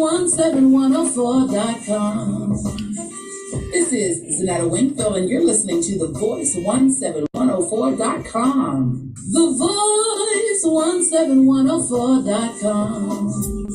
voice17104.com. This is Zanetta Winfield, and you're listening to The Voice 17104.com. The Voice 17104.com.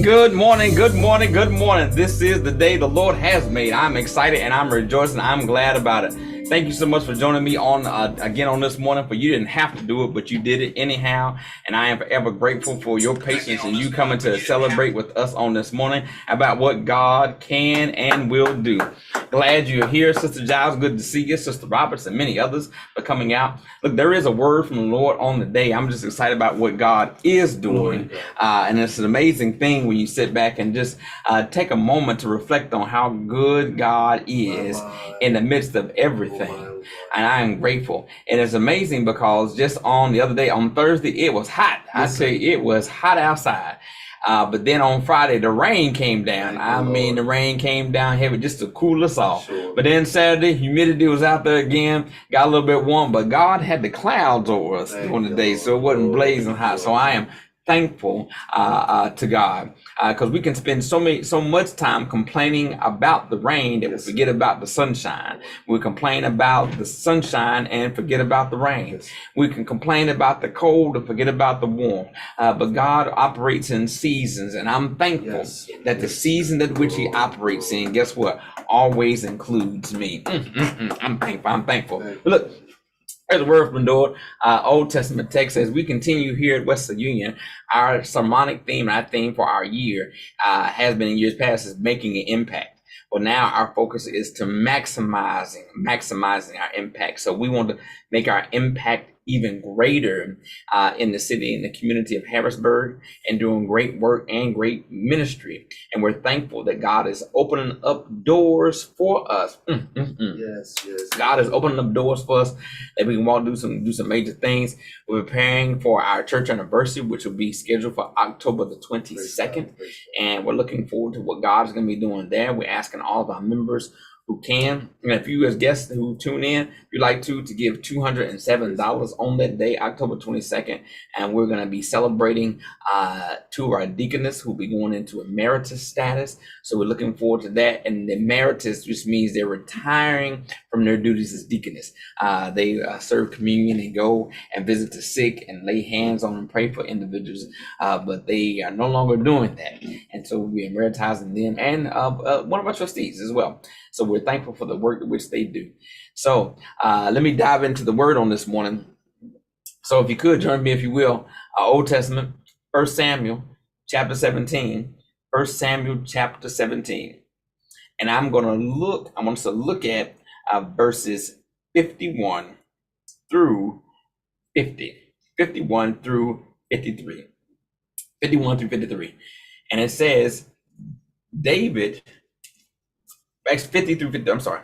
Good morning, good morning, good morning. This is the day the Lord has made. I'm excited and I'm rejoicing. I'm glad about it. Thank you so much for joining me on again on this morning. For you didn't have to do it, but you did it anyhow. And I am forever grateful for your patience and you coming to celebrate with us on this morning about what God can and will do. Glad you're here, Sister Giles. Good to see you, Sister Roberts, and many others for coming out. Look, there is a word from the Lord on the day. I'm just excited about what God is doing. And it's an amazing thing when you sit back and just take a moment to reflect on how good God is in the midst of everything. And I am grateful. And it's amazing because just on the other day, on Thursday, it was hot. I tell you, it was hot outside. But then on Friday, the rain came down. The rain came down heavy just to cool us off. But then Saturday, humidity was out there again, got a little bit warm, but God had the clouds over us during the day, so it wasn't blazing hot. So I am thankful to God because we can spend so much time complaining about the rain that we forget about the sunshine. We complain about the sunshine and forget about the rain. We can complain about the cold and forget about the warm. But God operates in seasons, and I'm thankful that the season that which He operates in, guess what, always includes me. I'm thankful. Look. There's a word from the Lord. Old Testament text says, we continue here at Wesley Union. Our sermonic theme, our theme for our year has been in years past is making an impact. Well, now our focus is to maximizing our impact. So we want to make our impact even greater in the city, in the community of Harrisburg, and doing great work and great ministry. And we're thankful that God is opening up doors for us. Yes. God is opening up doors for us that we can walk do some major things. We're preparing for our church anniversary, which will be scheduled for October the 22nd. And we're looking forward to what God is going to be doing there. We're asking all of our members who can, and if you as guests who tune in, if you'd like to give $207 on that day, October 22nd, and we're going to be celebrating two of our deaconess who will be going into emeritus status. So we're looking forward to that. And the emeritus just means they're retiring from their duties as deaconess. They serve communion and go and visit the sick and lay hands on and pray for individuals, but they are no longer doing that. And so we're emeritizing them and one of our trustees as well. So we're thankful for the work which they do. So let me dive into the word on this morning. So if you could join me, if you will, Old Testament, 1 Samuel chapter 17, 1 Samuel chapter 17. And I want us to look at verses 51 through 50, 51 through 53, 51 through 53. And it says, David, 50 through 50, I'm sorry.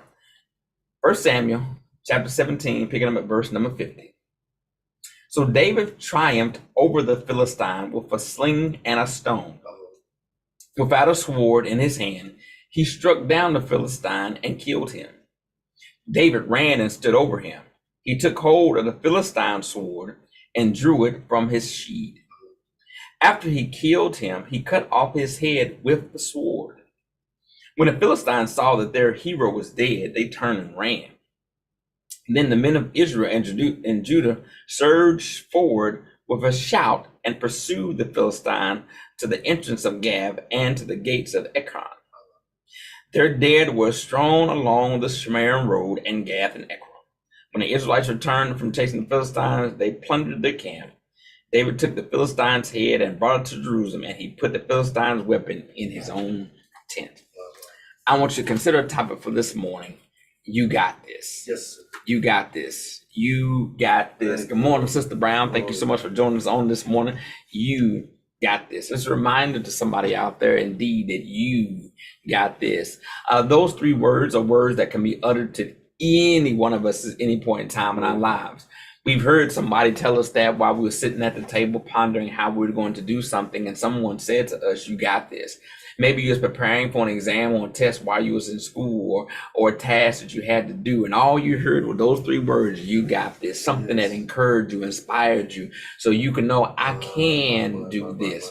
1 Samuel chapter 17, picking up at verse number 50. So David triumphed over the Philistine with a sling and a stone. Without a sword in his hand, he struck down the Philistine and killed him. David ran and stood over him. He took hold of the Philistine's sword and drew it from his sheath. After he killed him, he cut off his head with the sword. When the Philistines saw that their hero was dead, they turned and ran. Then the men of Israel and Judah surged forward with a shout and pursued the Philistine to the entrance of Gab and to the gates of Ekron. Their dead were strewn along the Shemarim road in Gath and Ekron. When the Israelites returned from chasing the Philistines, they plundered their camp. David took the Philistine's head and brought it to Jerusalem, and he put the Philistine's weapon in his own tent. I want you to consider a topic for this morning. You got this. Yes, sir. You got this. You got this. Good morning, Sister Brown. Thank you so much for joining us on this morning. You got this. It's a reminder to somebody out there, indeed, that you got this. Those three words are words that can be uttered to any one of us at any point in time in our lives. We've heard somebody tell us that while we were sitting at the table pondering how we were going to do something, and someone said to us, you got this. Maybe you was preparing for an exam or a test while you was in school, or a task that you had to do, and all you heard were those three words: "You got this." Something that encouraged you, inspired you, so you can know, I can do this.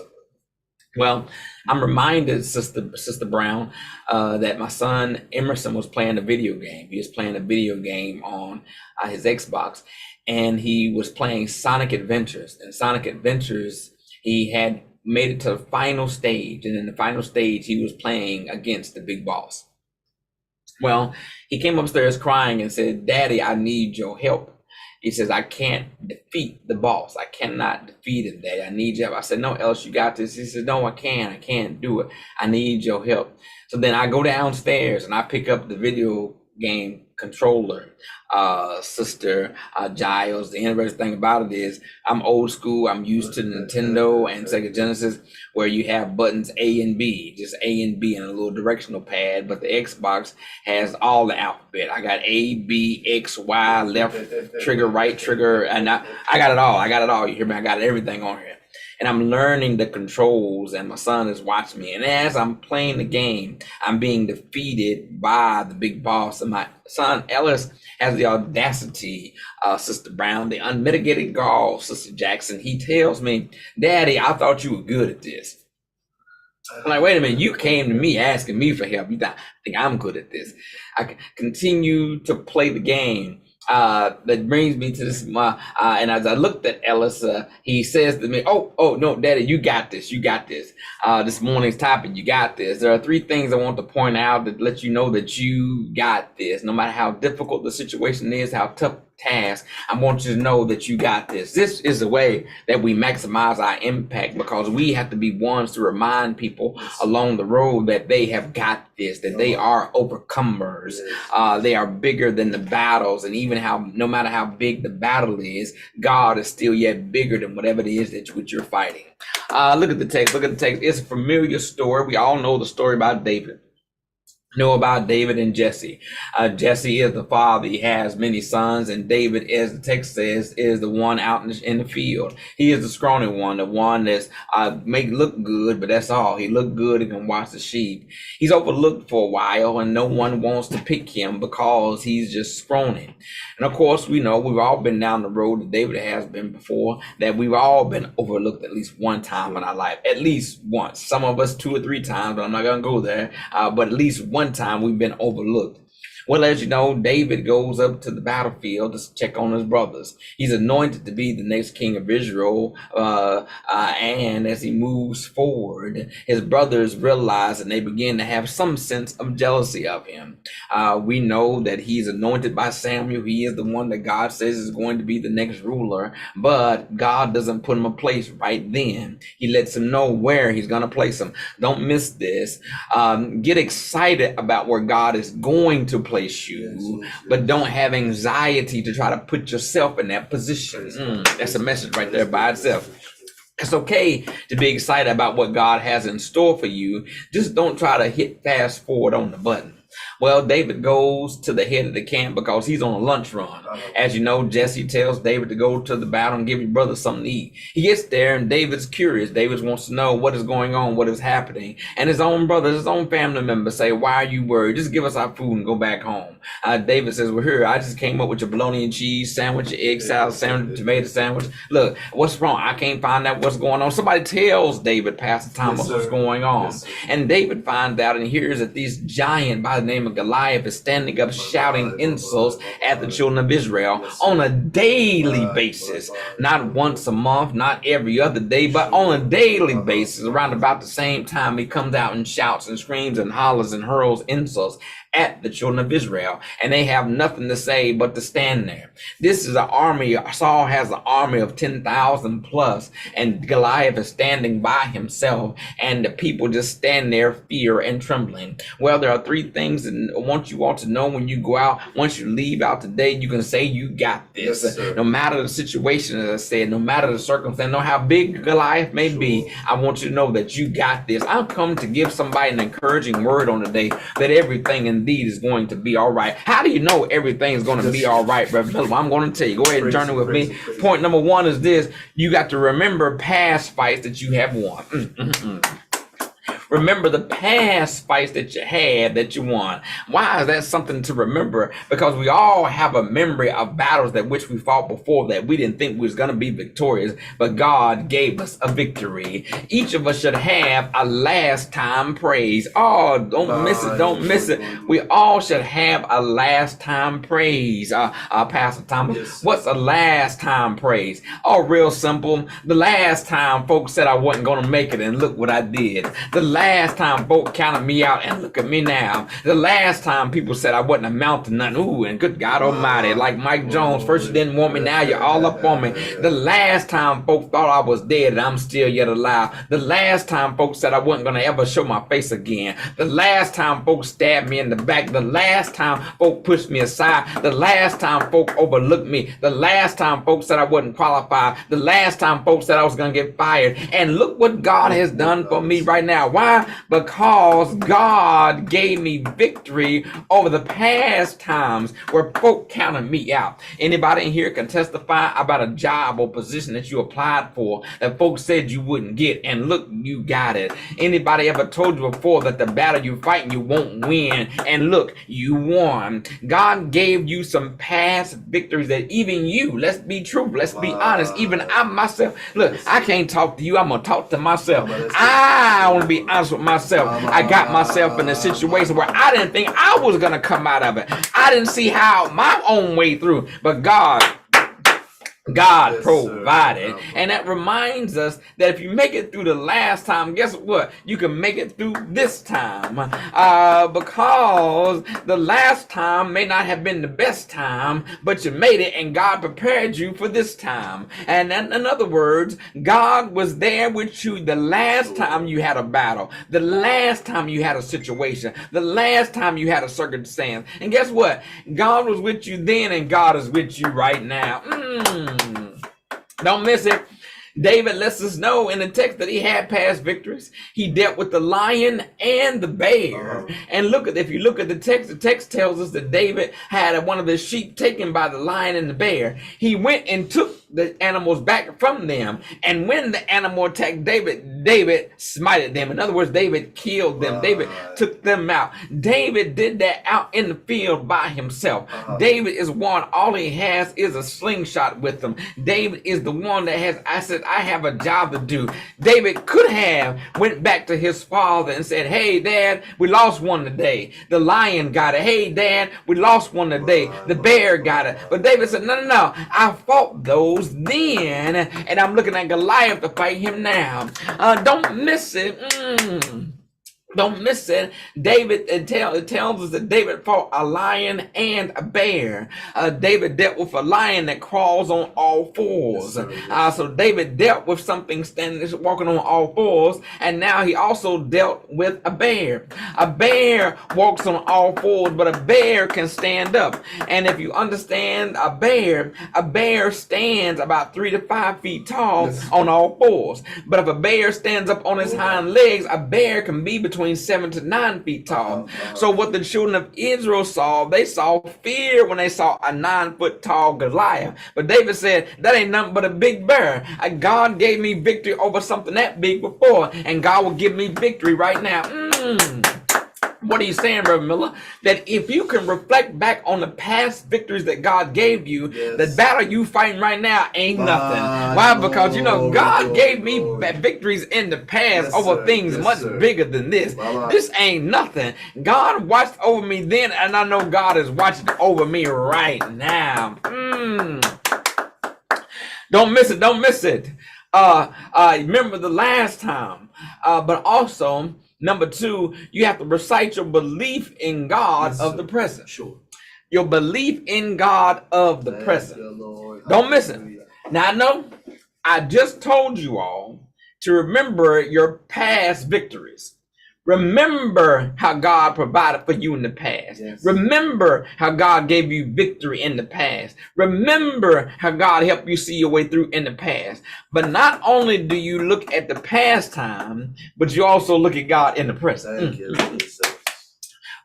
Well, I'm reminded, Sister Brown, that my son Emerson was playing a video game. He was playing a video game on his Xbox, and he was playing Sonic Adventures. And Sonic Adventures, he had made it to the final stage, and in the final stage, he was playing against the big boss. Well, he came upstairs crying and said, "Daddy, I need your help." He says, "I can't defeat the boss. I cannot defeat him, Daddy. I need your help." I said, "No, Ellis, you got this." He says, "No, I can't do it. I need your help." So then I go downstairs and I pick up the video game controller, Sister Giles. The interesting thing about it is I'm old school. I'm used to Nintendo and Sega Genesis, where you have buttons A and B, just A and B, and a little directional pad. But the Xbox has all the alphabet. I got A, B, X, Y, left trigger, right trigger, and I got it all. I got it all. You hear me? I got everything on here. And I'm learning the controls, and my son is watching me. And as I'm playing the game, I'm being defeated by the big boss. And my son Ellis has the audacity, Sister Brown, the unmitigated gall, Sister Jackson. He tells me, "Daddy, I thought you were good at this." I'm like, wait a minute, you came to me asking me for help. You think I'm good at this? I continue to play the game. That brings me to this, and as I looked at Ellis, he says to me, oh, no, Daddy, you got this. This morning's topic, you got this. There are three things I want to point out that let you know that you got this. No matter how difficult the situation is, how tough task, I want you to know that you got this. This is the way that we maximize our impact, because we have to be ones to remind people along the road that they have got this, that they are overcomers. They are bigger than the battles, and even no matter how big the battle is, God is still yet bigger than whatever it is that which you're fighting. Look at the text. It's a familiar story. We all know the story about David. Know about David and Jesse. Jesse is the father. He has many sons, and David, as the text says, is the one out in the field. He is the scrawny one, the one that's make look good, but that's all. He look good and can watch the sheep. He's overlooked for a while, and no one wants to pick him because he's just scrawny. And of course, we know we've all been down the road that David has been before, that we've all been overlooked at least one time in our life, at least once. Some of us 2 or 3 times, but I'm not gonna go there. But at least one time we've been overlooked. Well, as you know, David goes up to the battlefield to check on his brothers. He's anointed to be the next king of Israel. And as he moves forward, his brothers realize and they begin to have some sense of jealousy of him. We know that he's anointed by Samuel. He is the one that God says is going to be the next ruler, but God doesn't put him a place right then. He lets him know where he's going to place him. Don't miss this. Get excited about where God is going to place you, but don't have anxiety to try to put yourself in that position. That's a message right there by itself. It's okay to be excited about what God has in store for you. Just don't try to hit fast forward on the button. Well, David goes to the head of the camp because he's on a lunch run. As you know, Jesse tells David to go to the battle and give your brother something to eat. He gets there and David's curious. David wants to know what is going on, what is happening. And his own brothers, his own family members say, "Why are you worried? Just give us our food and go back home." David says, "Well, here, I just came up with your bologna and cheese sandwich, your egg salad sandwich, tomato sandwich. Look, what's wrong? I can't find out what's going on." Somebody tells David, Pastor Thomas, what's going on. And David finds out and hears that this giant by the name of Goliath is standing up shouting insults at the children of Israel on a daily basis, not once a month, not every other day, but on a daily basis. Around about the same time, he comes out and shouts and screams and hollers and hurls insults at the children of Israel, and they have nothing to say but to stand there. This is an army. Saul has an army of 10,000 plus, and Goliath is standing by himself, and the people just stand there, fear and trembling. Well, there are 3 things that I want you all to know when you go out. Once you leave out today, you can say you got this. Yes, no matter the situation, as I said, no matter the circumstance, no how big Goliath may be, I want you to know that you got this. I've come to give somebody an encouraging word on the day that everything indeed is going to be all right. How do you know everything is going to be all right, Brother Philip? I'm going to tell you. Go ahead and journey with me. Point number 1 is this: you got to remember past fights that you have won. Remember the past fights that you had that you won. Why is that something to remember? Because we all have a memory of battles that which we fought before that we didn't think we was going to be victorious, but God gave us a victory. Each of us should have a last time praise. Oh, don't miss it. Don't miss it. We all should have a last time praise. Pastor Thomas, Yes. what's a last time praise? Oh, real simple. The last time folks said I wasn't going to make it, and look what I did. The last time folk counted me out, and look at me now. The last time people said I wasn't amount to nothing. Ooh, and good God Almighty, like Mike Jones, first you didn't want me, now you're all up on me. The last time folks thought I was dead and I'm still yet alive. The last time folks said I wasn't going to ever show my face again. The last time folks stabbed me in the back. The last time folk pushed me aside. The last time folk overlooked me. The last time folks said I wasn't qualified. The last time folks said I was going to get fired. And look what God has done for me right now. Why? Because God gave me victory over the past times where folk counted me out. Anybody in here can testify about a job or position that you applied for that folks said you wouldn't get, and look, you got it. Anybody ever told you before that the battle you're fighting you won't win, and look, you won. God gave you some past victories that even you, let's be true, let's be honest, even I myself, look, I can't talk to you, I'm gonna talk to myself. I want to be honest with myself. I got myself in a situation where I didn't think I was gonna come out of it. I didn't see how my own way through, but God Yes, provided. sir. And that reminds us that if you make it through the last time, guess what? You can make it through this time. Because the last time may not have been the best time, but you made it and God prepared you for this time. And in other words, God was there with you the last time you had a battle, the last time you had a situation, the last time you had a circumstance. And guess what? God was with you then and God is with you right now. Don't miss it. David lets us know in the text that he had past victories. He dealt with the lion and the bear. And look at, if you look at the text tells us that David had one of his sheep taken by the lion and the bear. He went and took the animals back from them. And when the animal attacked David, David smited them. In other words, David killed them. David took them out. David did that out in the field by himself. David is one, all he has is a slingshot with him. David is the one that has, I have a job to do. David could have went back to his father and said, hey, Dad, we lost one today. The lion got it. Hey, Dad, we lost one today. The bear got it. But David said, no. I fought those then, and I'm looking at Goliath to fight him now. Don't miss it. Don't miss it. David, it tells us that David fought a lion and a bear. David dealt with a lion that crawls on all fours. So David dealt with something walking on all fours, and now he also dealt with a bear. A bear walks on all fours, but a bear can stand up. And if you understand a bear stands about 3 to 5 feet tall on all fours. But if a bear stands up on his hind legs, a bear can be between 7 to 9 feet tall. So what the children of Israel saw, they saw fear when they saw a 9-foot tall Goliath. But David said, that ain't nothing but a big bear. God gave me victory over something that big before, and God will give me victory right now. What are you saying, Reverend Miller? That if you can reflect back on the past victories that God gave you, the battle you fighting right now ain't nothing. Why? Because you know God gave me victories in the past over things much bigger than this. This ain't nothing. God watched over me then, and I know God is watching over me right now. Don't miss it. Don't miss it. Remember the last time, but also. Number 2, you have to recite your belief in God of the present. Your belief in God of the present. Don't miss it. Now I know I just told you all to remember your past victories. Remember how God provided for you in the past. Remember how God gave you victory in the past. Remember how God helped you see your way through in the past. But not only do you look at the past time, but you also look at God in the present.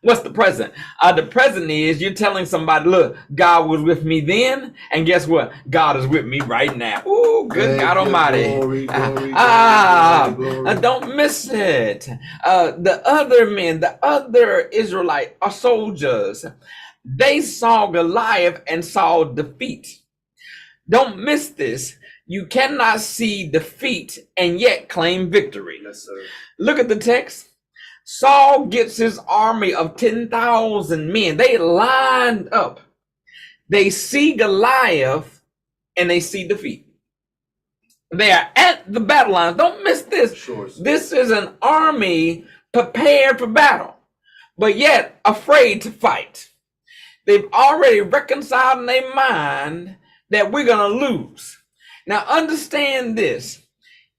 What's the present? The present is you're telling somebody, look, God was with me then, and guess what? God is with me right now. Ooh, good God Almighty. Glory, Don't miss it. The other men, the other Israelite soldiers, they saw Goliath and saw defeat. Don't miss this. You cannot see defeat and yet claim victory. Yes, sir. Look at the text. Saul gets his army of 10,000 men. They lined up. They see Goliath and they see defeat. They are at the battle lines. Don't miss this. Sure. This is an army prepared for battle, but yet afraid to fight. They've already reconciled in their mind that we're going to lose. Now understand this.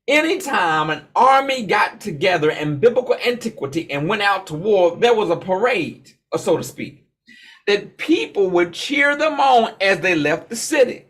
Anytime an army got together in biblical antiquity and went out to war, there was a parade, or so to speak, that people would cheer them on as they left the city.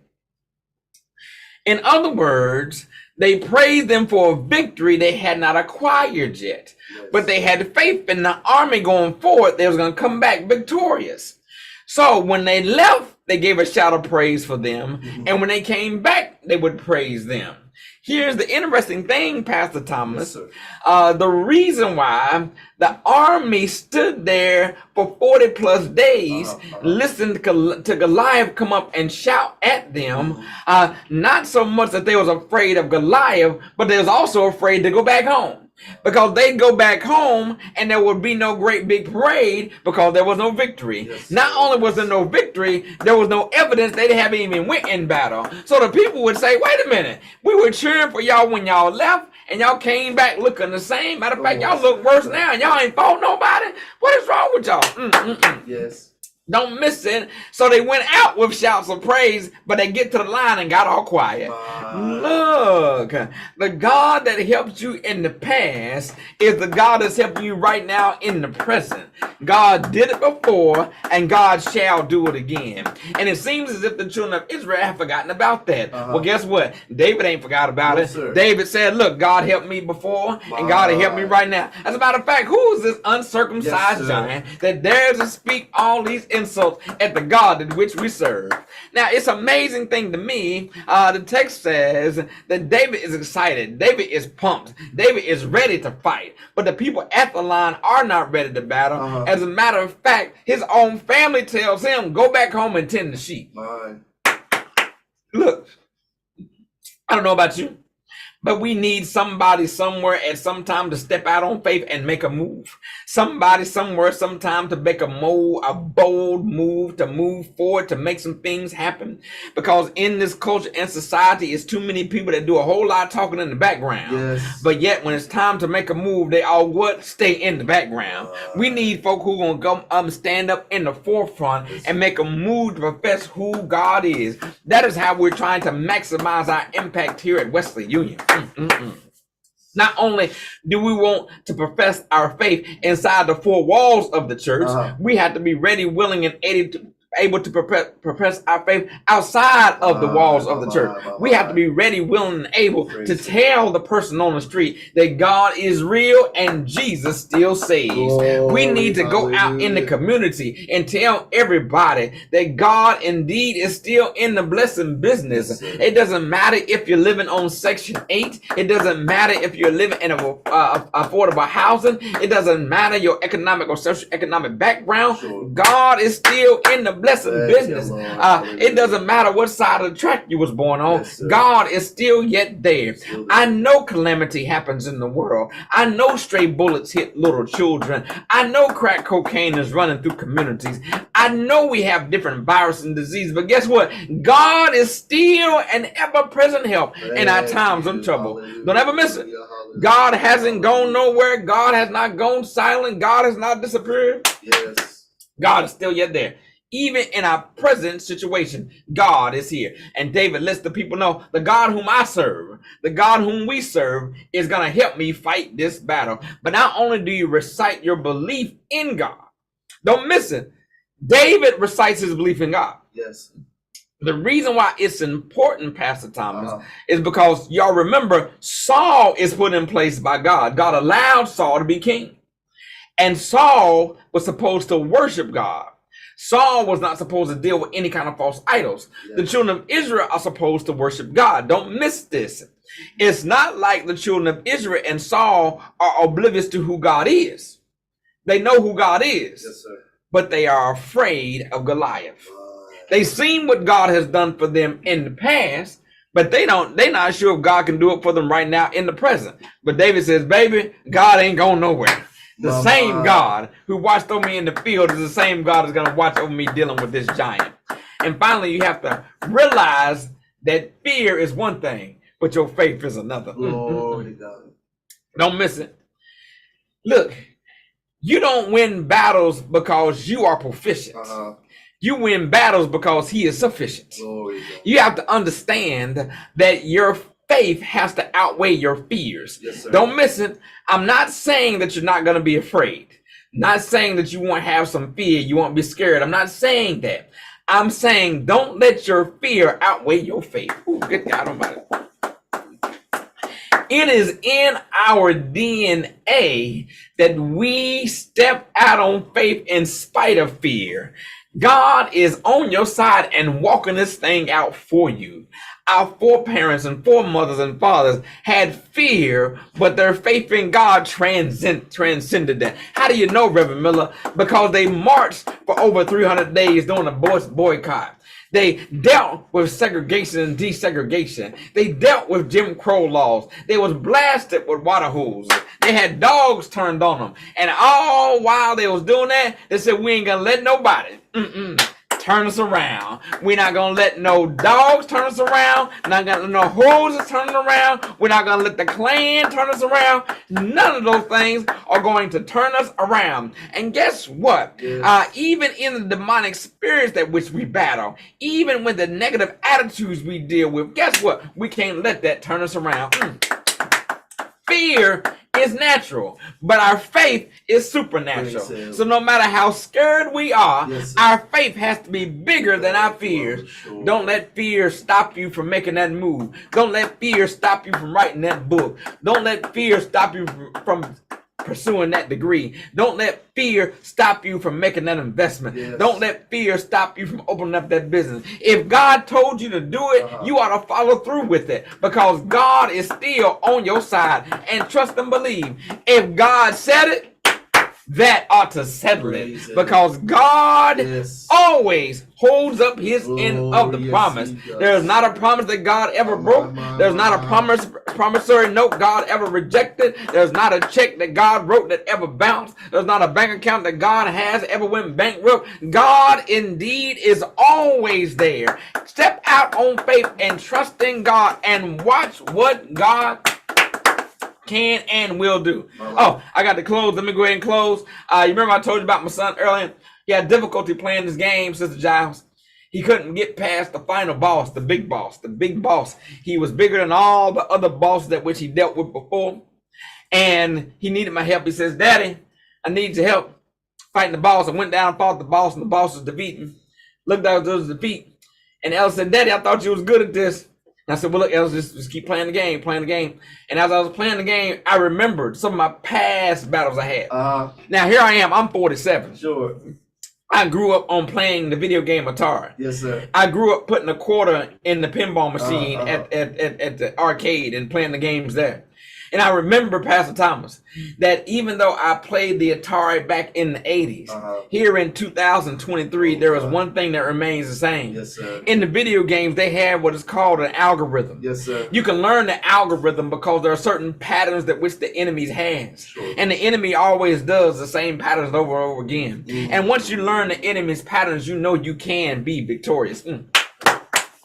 In other words, they praised them for a victory they had not acquired yet, but they had faith in the army going forward. They was going to come back victorious. So when they left, they gave a shout of praise for them. And when they came back, they would praise them. Here's the interesting thing, Pastor Thomas. Yes, the reason why the army stood there for 40 plus days, listened to Goliath come up and shout at them, not so much that they was afraid of Goliath, but they was also afraid to go back home. Because they'd go back home and there would be no great big parade because there was no victory. Yes, not only was there no victory, there was no evidence they haven't even went in battle. So the people would say, wait a minute, we were cheering for y'all when y'all left and y'all came back looking the same. Matter of fact, y'all look worse now and y'all ain't fought nobody. What is wrong with y'all? Yes. Don't miss it. So they went out with shouts of praise, but they get to the line and got all quiet. Look, the God that helped you in the past is the God that's helping you right now in the present. God did it before, and God shall do it again. And it seems as if the children of Israel have forgotten about that. Well, guess what? David ain't forgot about it. Sir. David said, look, God helped me before, and God will help me right now. As a matter of fact, who is this uncircumcised giant that dares to speak all these insults at the God in which we serve? Now, it's an amazing thing to me. The text says that David is excited. David is pumped. David is ready to fight. But the people at the line are not ready to battle. As a matter of fact, his own family tells him, go back home and tend the sheep. Look, I don't know about you, but we need somebody somewhere at some time to step out on faith and make a move. Somebody somewhere sometime to make a bold move, to move forward, to make some things happen. Because in this culture and society, it's too many people that do a whole lot of talking in the background. Yes. But yet when it's time to make a move, they all stay in the background. We need folk who are going to stand up in the forefront and make a move to profess who God is. That is how we're trying to maximize our impact here at Wesley Union. Not only do we want to profess our faith inside the four walls of the church, we have to be ready, willing, and able to profess our faith outside of the walls of the church. We have to be ready, willing, and able to tell the person on the street that God is real and Jesus still saves. We need to go out in the community and tell everybody that God indeed is still in the blessing business. It doesn't matter if you're living on Section 8. It doesn't matter if you're living in affordable housing. It doesn't matter your economic or socioeconomic background. God is still in the blessing business. It doesn't matter what side of the track you was born on. God is still yet there. I know calamity happens in the world. I know stray bullets hit little children. I know crack cocaine is running through communities. I know we have different viruses and diseases, but guess what? God is still an ever-present help in our times of trouble. Don't ever miss it. God hasn't gone nowhere. God has not gone silent. God has not disappeared. Yes. God is still yet there. Even in our present situation, God is here. And David lets the people know the God whom I serve, the God whom we serve, is going to help me fight this battle. But not only do you recite your belief in God, don't miss it. David recites his belief in God. Yes. The reason why it's important, Pastor Thomas, is because y'all remember Saul is put in place by God. God allowed Saul to be king. And Saul was supposed to worship God. Saul was not supposed to deal with any kind of false idols. Yes. The children of Israel are supposed to worship God. Don't miss this. It's not like the children of Israel and Saul are oblivious to who God is. They know who God is, yes, sir. But they are afraid of Goliath. They've seen what God has done for them in the past, but they're not sure if God can do it for them right now in the present. But David says, baby, God ain't going nowhere. The same God who watched over me in the field is the same God that's going to watch over me dealing with this giant. And finally, you have to realize that fear is one thing, but your faith is another. Glory to God. Don't miss it. Look, you don't win battles because you are proficient. You win battles because he is sufficient. You have to understand that your faith has to outweigh your fears. Yes, don't miss it. I'm not saying that you're not going to be afraid. I'm not saying that you won't have some fear. You won't be scared. I'm not saying that. I'm saying don't let your fear outweigh your faith. Ooh, good God Almighty. It is in our DNA that we step out on faith in spite of fear. God is on your side and walking this thing out for you. Our foreparents and foremothers and fathers had fear, but their faith in God transcended that. How do you know, Reverend Miller? Because they marched for over 300 days during a boycott. They dealt with segregation and desegregation. They dealt with Jim Crow laws. They was blasted with water hoses. They had dogs turned on them. And all while they was doing that, they said, we ain't gonna let nobody turn us around. We're not gonna let no dogs turn us around. Not gonna let no hoses turn us around. We're not gonna let the Klan turn us around. None of those things are going to turn us around. And guess what? Yes. Even in the demonic spirits that which we battle, even with the negative attitudes we deal with, guess what? We can't let that turn us around. Fear is natural, but our faith is supernatural. So no matter how scared we are, yes, our faith has to be bigger than our fears. Sure. Don't let fear stop you from making that move. Don't let fear stop you from writing that book. Don't let fear stop you from pursuing that degree. Don't let fear stop you from making that investment. Yes. Don't let fear stop you from opening up that business. If God told you to do it, you ought to follow through with it, because God is still on your side. And trust and believe, if God said it, that ought to settle it, because God always holds up his end of the promise. There is not a promise that God ever broke. There's not a promissory note God ever rejected. There's not a check that God wrote that ever bounced. There's not a bank account that God has ever went bankrupt. God indeed is always there. Step out on faith and trust in God and watch what God can and will do. Oh, I got to close. Let me go ahead and close. You remember I told you about my son earlier? He had difficulty playing this game, Sister Giles. He couldn't get past the final boss, the big boss, the big boss. He was bigger than all the other bosses that which he dealt with before. And he needed my help. He says, Daddy, I need your help fighting the boss. I went down and fought the boss, and the boss was defeated. Looked like it was a defeat. And Ella said, Daddy, I thought you was good at this. And I said, well, look, Ella, just keep playing the game. And as I was playing the game, I remembered some of my past battles I had. Now, here I am. I'm 47. Sure. I grew up on playing the video game Atari. Yes, sir. I grew up putting a quarter in the pinball machine at the arcade and playing the games there. And I remember, Pastor Thomas, that even though I played the Atari back in the 80s, here in 2023, there is one thing that remains the same. Yes, sir. In the video games, they have what is called an algorithm. Yes, sir. You can learn the algorithm because there are certain patterns that which the enemy has. Sure. And the enemy always does the same patterns over and over again. And once you learn the enemy's patterns, you know you can be victorious.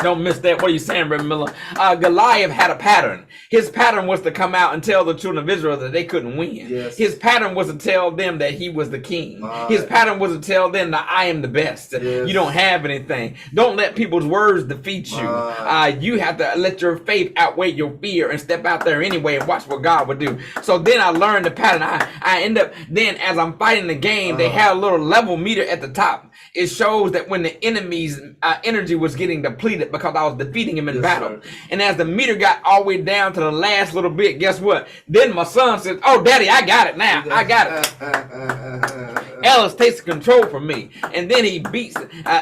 Don't miss that. What are you saying, Reverend Miller? Goliath had a pattern. His pattern was to come out and tell the children of Israel that they couldn't win. Yes. His pattern was to tell them that he was the king. His pattern was to tell them that I am the best. Yes. You don't have anything. Don't let people's words defeat you. You have to let your faith outweigh your fear and step out there anyway and watch what God would do. So then I learned the pattern. I end up, then as I'm fighting the game, they had a little level meter at the top. It shows that when the enemy's energy was getting depleted, excited because I was defeating him in Yes, battle. sir. And as the meter got all the way down to the last little bit, guess what? Then my son says, "Oh, Daddy, I got it now. I got it." Ellis takes control from me, and then he beats,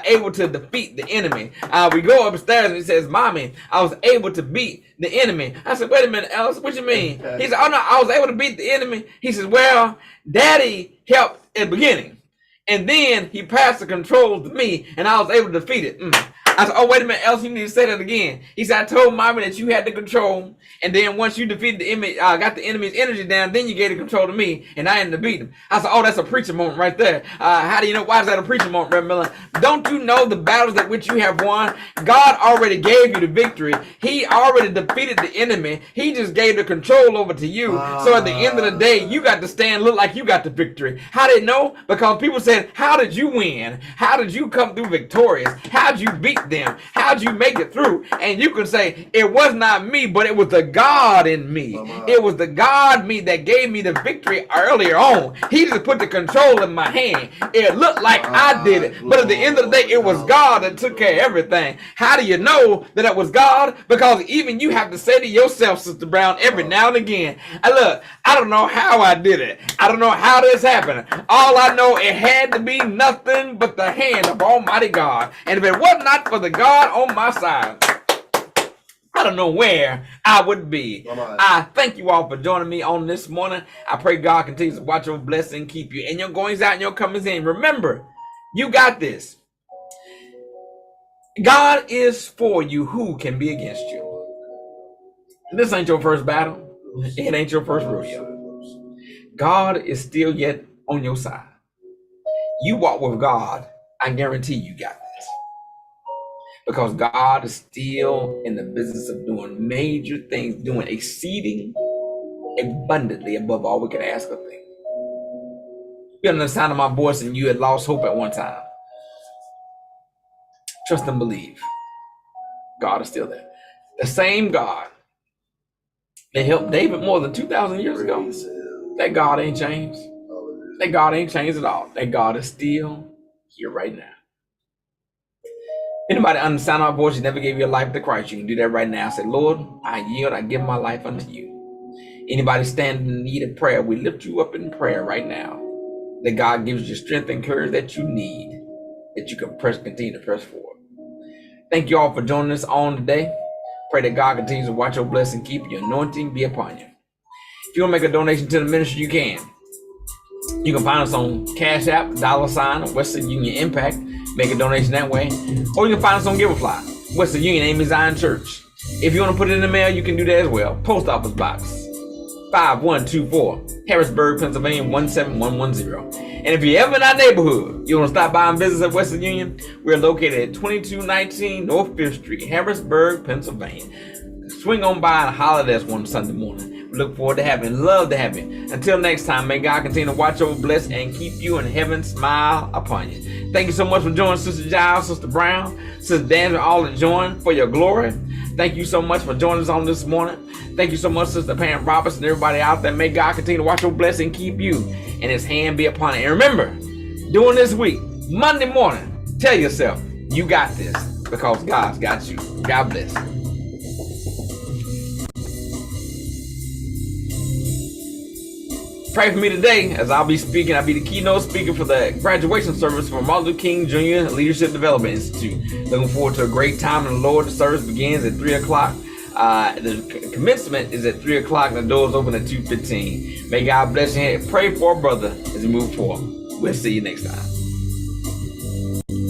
able to defeat the enemy. We go upstairs, and he says, "Mommy, I was able to beat the enemy." I said, "Wait a minute, Ellis, what you mean?" He said, "Oh no, I was able to beat the enemy." He says, "Well, Daddy helped at the beginning, and then he passed the control to me, and I was able to defeat it." I said, "Oh, wait a minute, Ellis, you need to say that again." He said, "I told Mommy that you had the control, and then once you defeated the enemy, got the enemy's energy down, then you gave the control to me, and I ended up beating him." I said, "Oh, that's a preacher moment right there." How do you know? Why is that a preacher moment, Reverend Miller? Don't you know the battles that which you have won? God already gave you the victory. He already defeated the enemy. He just gave the control over to you. So at the end of the day, you got to stand, look like you got the victory. How did they know? Because people said, "How did you win? How did you come through victorious? How did you beat them? How'd you make it through?" And you can say, "It was not me, but it was the God in me. It was the God in me that gave me the victory earlier on. He just put the control in my hand. It looked like I did it, but at the end of the day, it was God that took care of everything." How do you know that it was God? Because even you have to say to yourself, Sister Brown, every now and again, "Look, I don't know how I did it. I don't know how this happened. All I know, it had to be nothing but the hand of Almighty God. And if it was not for the God on my side, I don't know where I would be." I thank you all for joining me on this morning. I pray God continues to watch over, bless, and keep you in your goings out and your comings in. Remember, you got this. God is for you. Who can be against you? This ain't your first battle. It ain't your first rodeo. God is still yet on your side. You walk with God, I guarantee you got this. Because God is still in the business of doing major things, doing exceeding abundantly above all we can ask or think. You're under the sound of my voice and you had lost hope at one time. Trust and believe. God is still there. The same God that helped David more than 2,000 years ago. That God ain't changed. That God ain't changed at all. That God is still here right now. Anybody under the sound of my voice, you never gave your life to Christ, you can do that right now. Say, "Lord, I yield, I give my life unto you." Anybody standing in need of prayer, we lift you up in prayer right now. That God gives you strength and courage that you need, that you can continue to press forward. Thank you all for joining us on today. Pray that God continues to watch your blessing, keep your anointing be upon you. If you want to make a donation to the ministry, you can. You can find us on Cash App, $ Wesley Union Impact. Make a donation that way. Or you can find us on Giverfly, Wesley Union AME Zion Church. If you want to put it in the mail, you can do that as well. Post Office Box 5124, Harrisburg, Pennsylvania 17110. And if you're ever in our neighborhood, you want to stop by and visit at Wesley Union, we're located at 2219 North 5th Street, Harrisburg, Pennsylvania. Swing on by and holler at us one Sunday morning. We look forward to having you. Love to have you. Until next time, may God continue to watch over, bless, and keep you in heaven, smile upon you. Thank you so much for joining Sister Giles, Sister Brown, Sister Daniel, all that joined for your glory. Thank you so much for joining us on this morning. Thank you so much, Sister Pam Roberts, and everybody out there. May God continue to watch over, bless, and keep you, and His hand be upon it. And remember, during this week, Monday morning, tell yourself, you got this, because God's got you. God bless. Pray for me today as I'll be speaking. I'll be the keynote speaker for the graduation service for Martin Luther King Jr. Leadership Development Institute. Looking forward to a great time in the Lord. The service begins at 3 o'clock. The commencement is at 3 o'clock and the doors open at 2:15. May God bless you. Pray for a brother as we move forward. We'll see you next time.